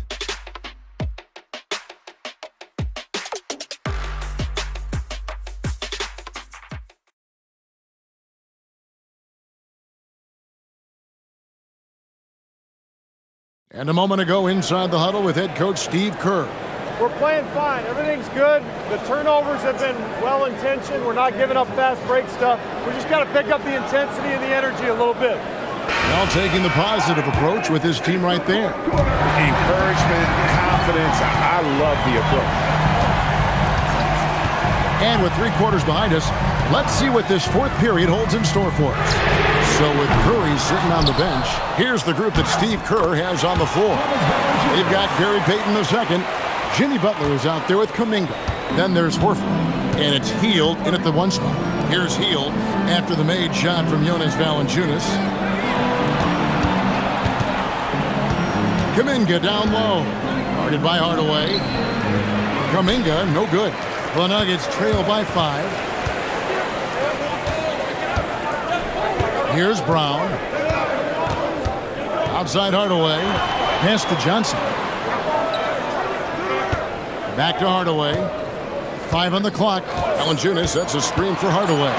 And a moment ago inside the huddle with head coach Steve Kerr. We're playing fine. Everything's good. The turnovers have been well-intentioned. We're not giving up fast break stuff. We just got to pick up the intensity and the energy a little bit. Now taking the positive approach with his team right there. Encouragement, confidence. I love the approach. And with 3 quarters behind us, let's see what this 4th period holds in store for us. So with Curry sitting on the bench, here's the group that Steve Kerr has on the floor. They've got Gary Payton II. Jimmy Butler is out there with Kuminga. Then there's Horford. And it's Hield in at the 1 spot. Here's Hield after the made shot from Jonas Valanciunas. Kuminga down low. Guarded by Hardaway. Kuminga, no good. The Nuggets trail by 5. Here's Brown. Outside Hardaway. Pass to Johnson. Back to Hardaway. 5 on the clock. Valanciunas, that's a screen for Hardaway.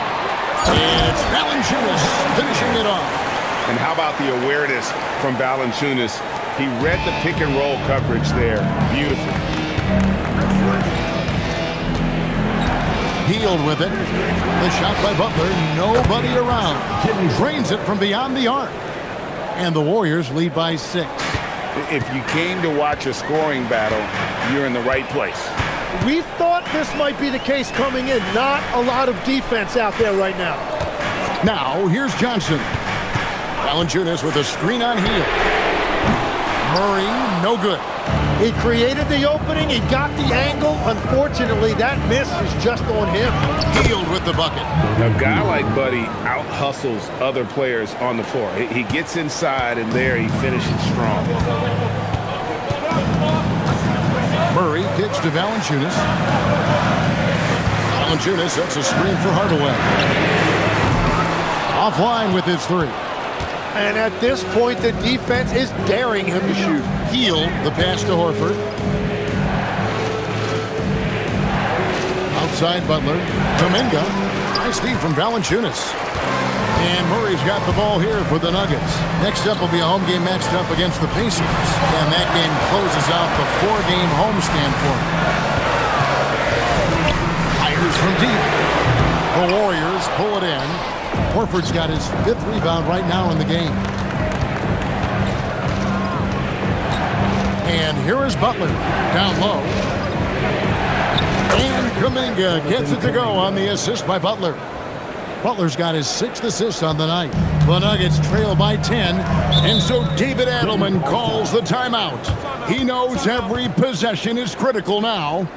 And it's Valanciunas finishing it off. And how about the awareness from Valanciunas? He read the pick and roll coverage there. Beautiful. Hield with it. The shot by Butler. Nobody around. Drains it from beyond the arc. And the Warriors lead by 6. If you came to watch a scoring battle, you're in the right place. We thought this might be the case coming in. Not a lot of defense out there right now. Now, here's Johnson. Valanciunas with a screen on Hield. Murray, no good. He created the opening. He got the angle. Unfortunately, that miss is just on him. Hield with the bucket. A guy like Buddy out-hustles other players on the floor. He gets inside, and there he finishes strong. Murray kicks to Valanciunas. Valanciunas, that's a screen for Hardaway. Offline with his 3. And at this point, the defense is daring him to shoot. Hield, the pass to Horford. Outside Butler. Kuminga. Nice steal from Valanciunas. And Murray's got the ball here for the Nuggets. Next up will be a home game matched up against the Pacers. And that game closes out the 4-game homestand for them. Fires from deep. The Warriors pull it in. Horford's got his 5th rebound right now in the game. And here is Butler, down low. And Kuminga gets it to go on the assist by Butler. Butler's got his 6th assist on the night. The Nuggets trail by 10, and so David Adelman calls the timeout. He knows every possession is critical now.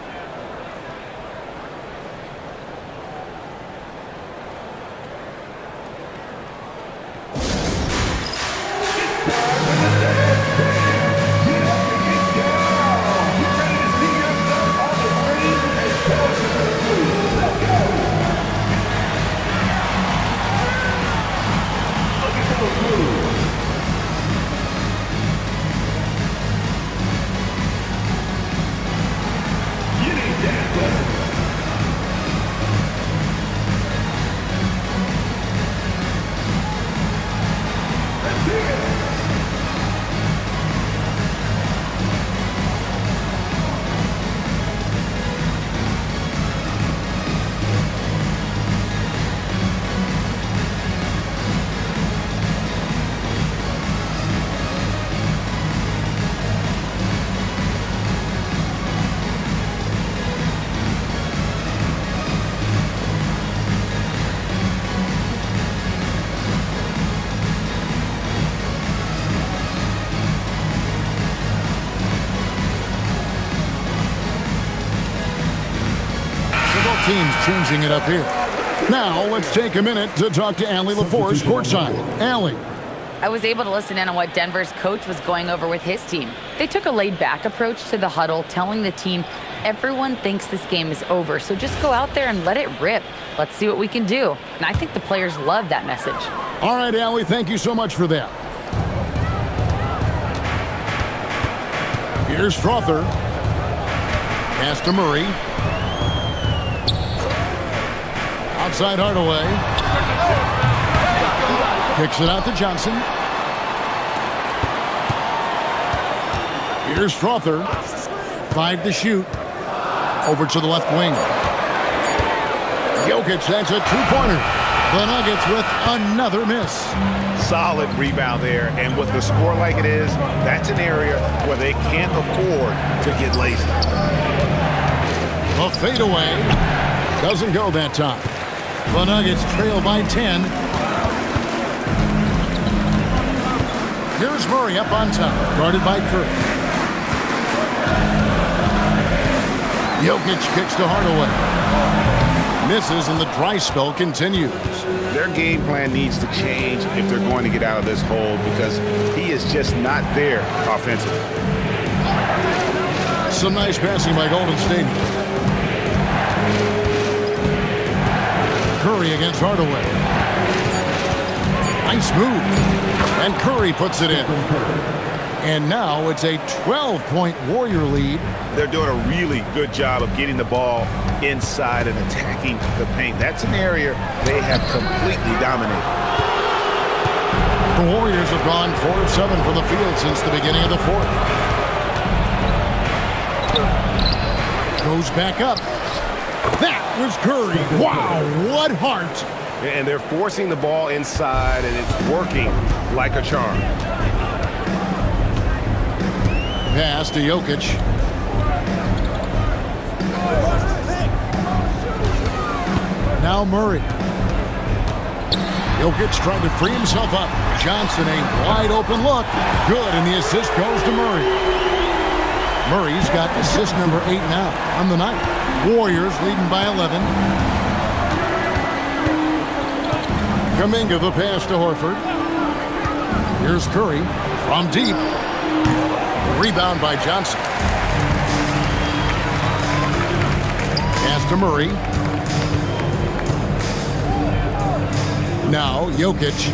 Teams changing it up here. Now, let's take a minute to talk to Allie LaForce courtside. Allie. I was able to listen in on what Denver's coach was going over with his team. They took a laid-back approach to the huddle, telling the team, everyone thinks this game is over, so just go out there and let it rip. Let's see what we can do. And I think the players love that message. All right, Allie, thank you so much for that. Here's Strother. Pass to Murray. Outside Hardaway. Kicks it out to Johnson. Here's Strother. 5 to shoot. Over to the left wing. Jokic, that's a two-pointer. The Nuggets with another miss. Solid rebound there, and with the score like it is, that's an area where they can't afford to get lazy. A fadeaway. Doesn't go that time. The Nuggets trail by 10. Here's Murray up on top, guarded by Curry. Jokic kicks to Hardaway. Misses, and the dry spell continues. Their game plan needs to change if they're going to get out of this hole, because he is just not there offensively. Some nice passing by Golden State. Curry against Hardaway. Nice move. And Curry puts it in. And now it's a 12-point Warrior lead. They're doing a really good job of getting the ball inside and attacking the paint. That's an area they have completely dominated. The Warriors have gone 4 of 7 from the field since the beginning of the fourth. Goes back up. That was Curry. Wow, what heart. And they're forcing the ball inside, and it's working like a charm. Pass to Jokic. Now Murray. Jokic trying to free himself up. Johnson, a wide open look. Good, and the assist goes to Murray. Murray's got assist number 8 now on the night. Warriors leading by 11. Kuminga the pass to Horford. Here's Curry from deep. Rebound by Johnson. Pass to Murray. Now Jokic.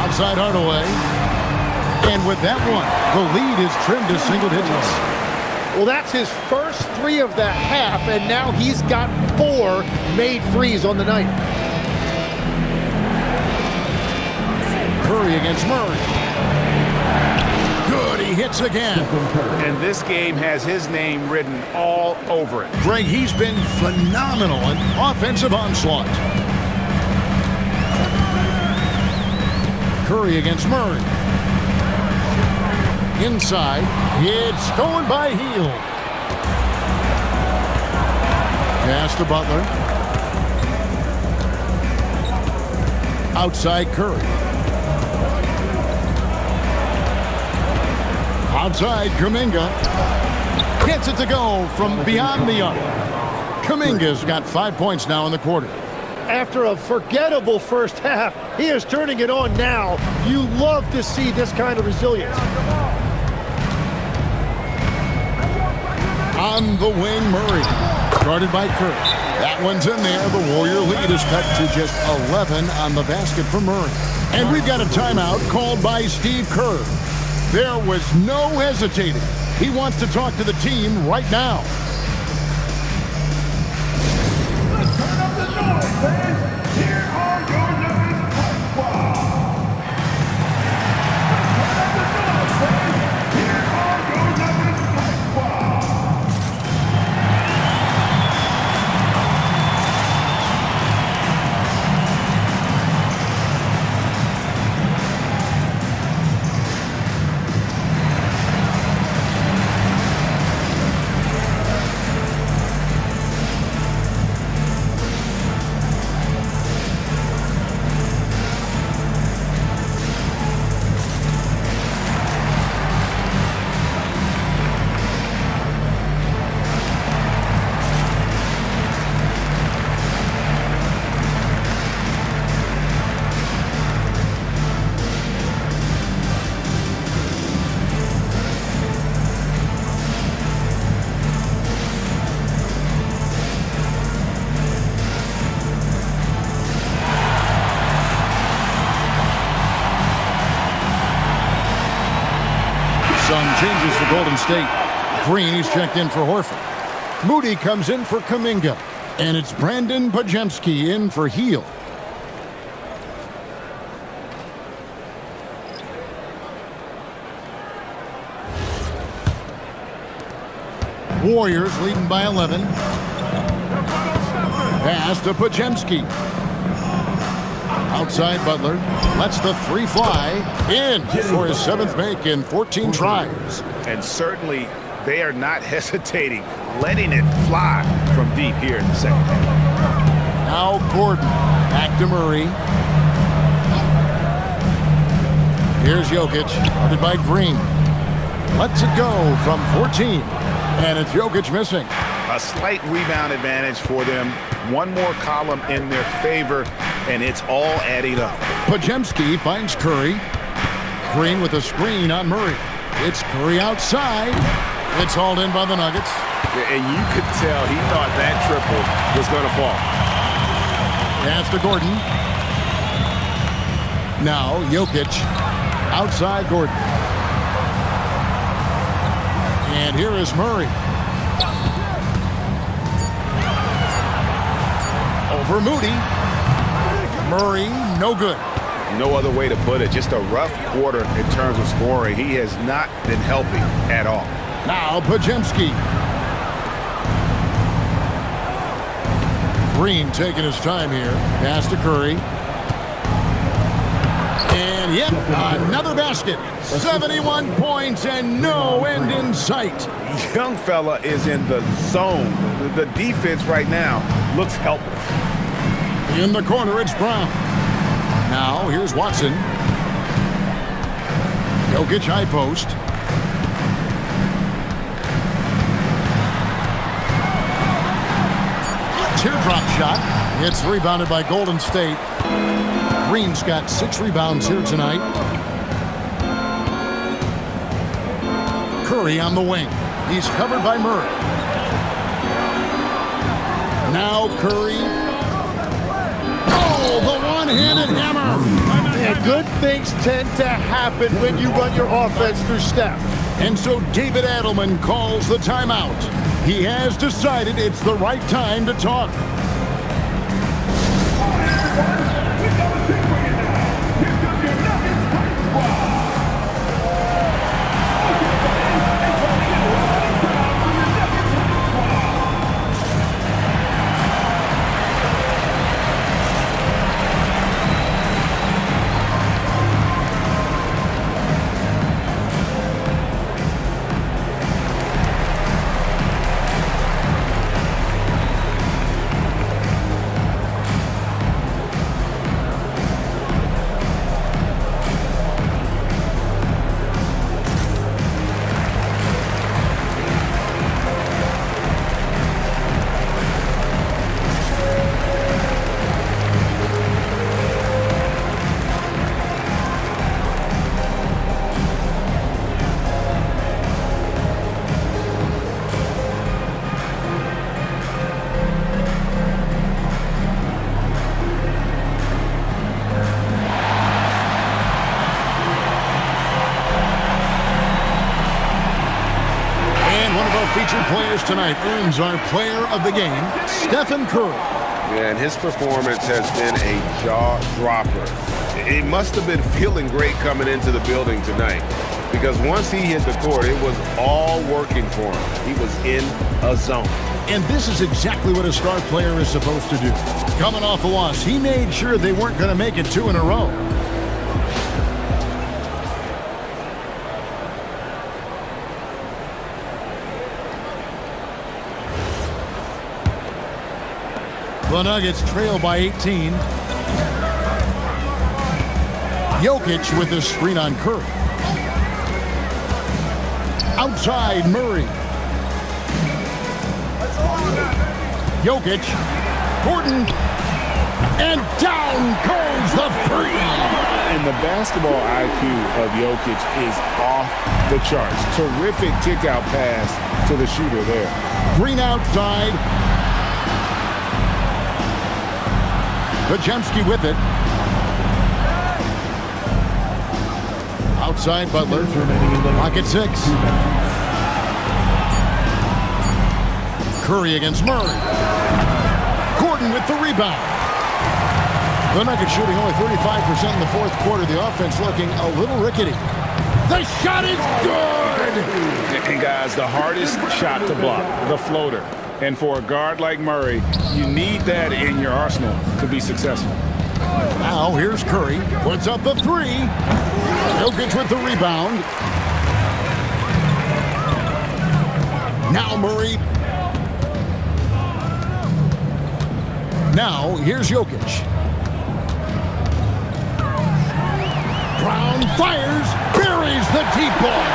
Outside Hardaway. And with that one, the lead is trimmed to single digits. Well, that's his first 3 of the half, and now he's got 4 made threes on the night. Curry against Murray. Good, he hits again. And this game has his name written all over it. Greg, he's been phenomenal in offensive onslaught. Curry against Murray. Inside, it's stolen by Hield. Pass to Butler. Outside Curry. Outside Kuminga. Gets it to go from beyond the arc. Kuminga's got 5 points now in the quarter. After a forgettable first half, he is turning it on now. You love to see this kind of resilience. On the wing, Murray. Guarded by Curry. That one's in there. The Warrior lead is cut to just 11 on the basket for Murray. And we've got a timeout called by Steve Kerr. There was no hesitating. He wants to talk to the team right now. Changes for Golden State. Green, he's checked in for Horford. Moody comes in for Kuminga. And it's Brandon Pajemski in for Hield. Warriors leading by 11. Pass to Podziemski. Outside Butler. Lets the three fly. In for his 7th make in 14 tries. And certainly they are not hesitating, letting it fly from deep here in the second half. Now Gordon. Back to Murray. Here's Jokic. Guarded by Green. Lets it go from 14. And it's Jokic missing. A slight rebound advantage for them. One more column in their favor, and it's all adding up. Podziemski finds Curry. Green with a screen on Murray. It's Curry outside. It's hauled in by the Nuggets. And you could tell he thought that triple was going to fall. Pass to Gordon. Now Jokic outside Gordon. And here is Murray. Over Moody. Murray, no good. No other way to put it. Just a rough quarter in terms of scoring. He has not been helping at all. Now Podziemski. Green taking his time here. Pass to Curry. And yep, another basket. 71 points and no end in sight. Young fella is in the zone. The defense right now looks helpless. In the corner, it's Brown. Now, here's Watson. Jokic high post. Teardrop shot. It's rebounded by Golden State. Green's got 6 rebounds here tonight. Curry on the wing. He's covered by Murray. Now Curry. Oh, the one-handed hammer. And good things tend to happen when you run your offense through Steph. And so David Adelman calls the timeout. He has decided it's the right time to talk. Featured players tonight earns our player of the game, Stephen Curry. Yeah, and his performance has been a jaw-dropper. He must have been feeling great coming into the building tonight because once he hit the court, it was all working for him. He was in a zone. And this is exactly what a star player is supposed to do. Coming off a loss, he made sure they weren't going to make it 2 in a row. The Nuggets trail by 18. Jokic with the screen on Curry. Outside Murray. Jokic. Gordon. And down goes the three. And the basketball IQ of Jokic is off the charts. Terrific kick-out pass to the shooter there. Green outside. Podziemski with it. Outside Butler. Clock at 6. Curry against Murray. Gordon with the rebound. The Nuggets shooting only 35% in the fourth quarter. The offense looking a little rickety. The shot is good! And guys, the hardest shot to block, the floater. And for a guard like Murray, you need that in your arsenal to be successful. Now here's Curry. Puts up the three. Jokic with the rebound. Now Murray. Now here's Jokic. Brown fires, buries the deep ball.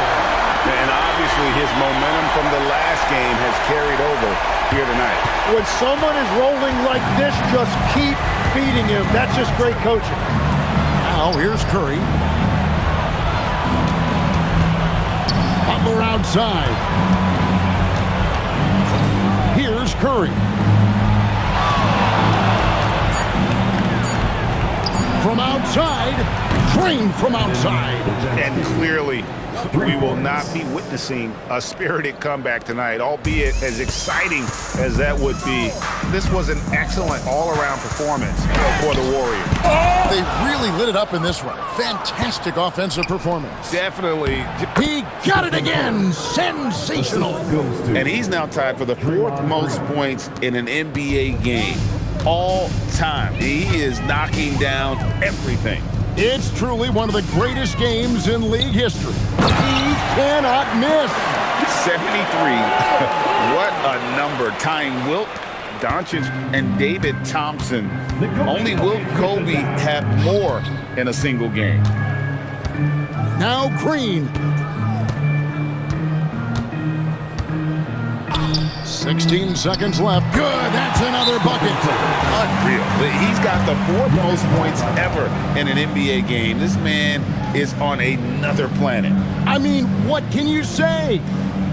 And obviously his momentum from the last game has carried over here tonight. When someone is rolling like this, just keep feeding him. That's just great coaching. Now here's Curry. Butler outside. Here's Curry. From outside, drained from outside. And clearly, we will not be witnessing a spirited comeback tonight, albeit as exciting as that would be. This was an excellent all-around performance for the Warriors. They really lit it up in this one. Fantastic offensive performance. Definitely. He got it again. Sensational. And he's now tied for the 4th most points in an NBA game all time. He is knocking down everything. It's truly one of the greatest games in league history. He cannot miss. 73. What a number. Tying Wilt, Doncic, and David Thompson. Only Wilt Kobe had more in a single game. Now Green. 16 seconds left. Good. That's another bucket. Unreal. He's got the 4th most points ever in an NBA game. This man is on another planet. I mean, what can you say?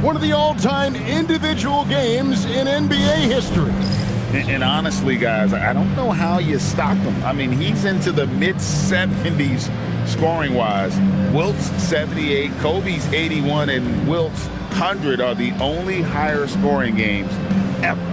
One of the all-time individual games in NBA history. And honestly, guys, I don't know how you stop him. I mean, he's into the mid-70s scoring-wise. Wilt's 78, Kobe's 81, and Wilt's 100 are the only higher scoring games ever.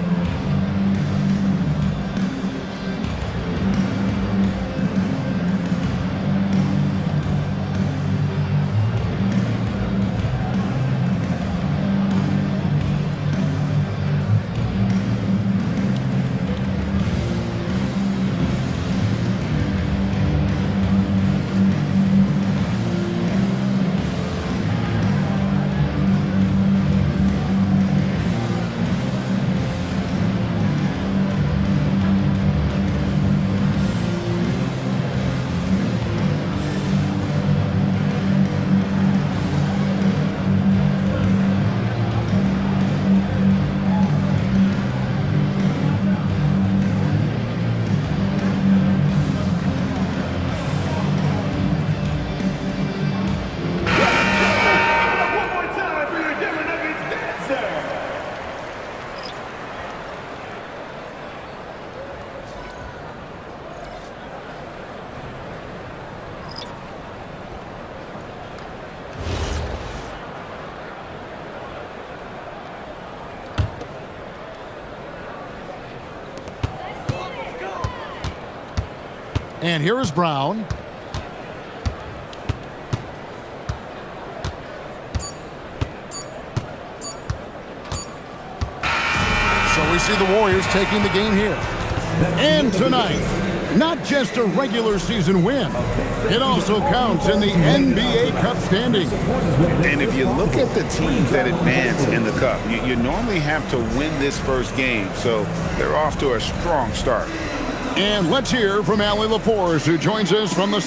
And here is Brown. So we see the Warriors taking the game here. And tonight, not just a regular season win, it also counts in the NBA Cup standings. And if you look at the teams that advance in the Cup, you normally have to win this first game, so they're off to a strong start. And let's hear from Allie LaForce, who joins us from the